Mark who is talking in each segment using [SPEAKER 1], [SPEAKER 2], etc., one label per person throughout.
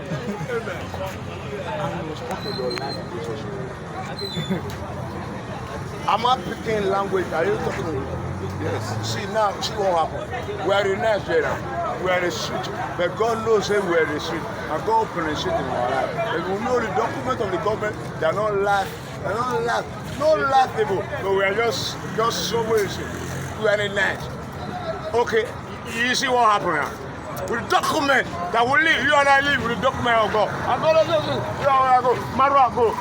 [SPEAKER 1] And respect to your life relationship. I'm not picking language. Are you talking? Yes. See now, see what happened. We are in Nigeria. We are the street. But God knows that we are the street. And God open the street in our life. If we know the document of the government, they are not life. They are not life. No life people. But we are just somewhere. We are in Nigeria. Okay, you see what happened now? With the document that will live, you and I live with the document of God. And God says, you and I go, Marwa, go.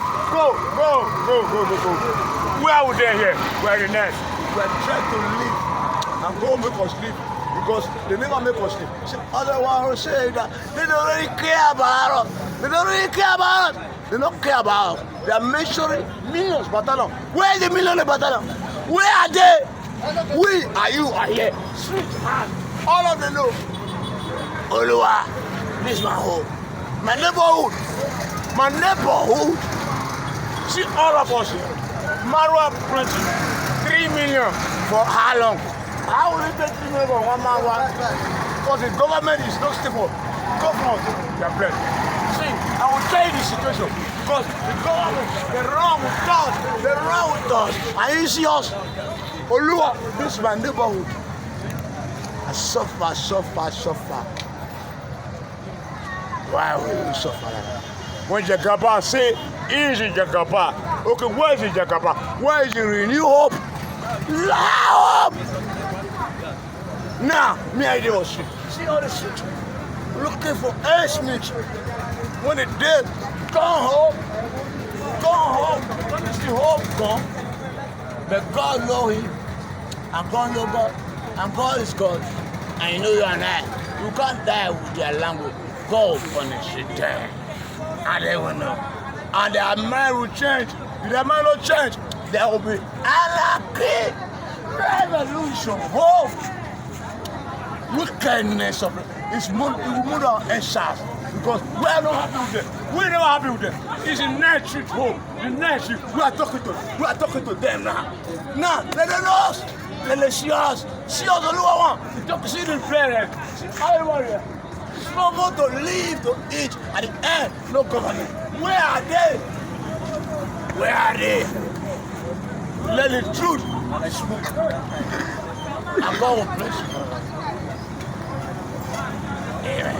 [SPEAKER 1] Where are we there here? We are in the nest. We are trying to live and God make us live because they never make us live. See, otherwise say that they don't really care about us. They don't really care about us. They don't care about us. They are measuring millions battalion. Where is the million battalion? Where are they? We are you are here. Street hand. All of them know. Oluwa, this is my home. My neighborhood. My neighborhood. See all of us here. Marwa printing 3 million for how long? How will it take 3 million for 1 Marwa? Because the government is not stable. Government, they are blessed. See, I will tell you the situation. Because the government, they're wrong with us. They're wrong with us. And you see us. Oluwa, this is my neighborhood. I suffer. Why will you suffer like that? When Jagaban say, is it Jagaban? Okay, where is it Jagaban? Where is the renewed hope? Hope! Now, me idea was shit. See all the shit? Looking for Smith. When it did, gone home. When is the hope gone? But God know him. And God know God. And God is God. And you know you and I. You can't die with their language. God will punish you there. And they will know. And their mind will change. If their mind will change, there will be anarchy, revolution, hope, wickedness of it. It will move on and shout. Because we are not happy with them. We are not happy with them. It's a night street home. The night street. We are talking to them now. Now, let them know us. Let them see us. See us, Oluwa one. See the prayer. See everybody. No more to live, to eat. At the end, no government. Where are they? Where are they? Let the truth and smoke. And God will bless you. Amen.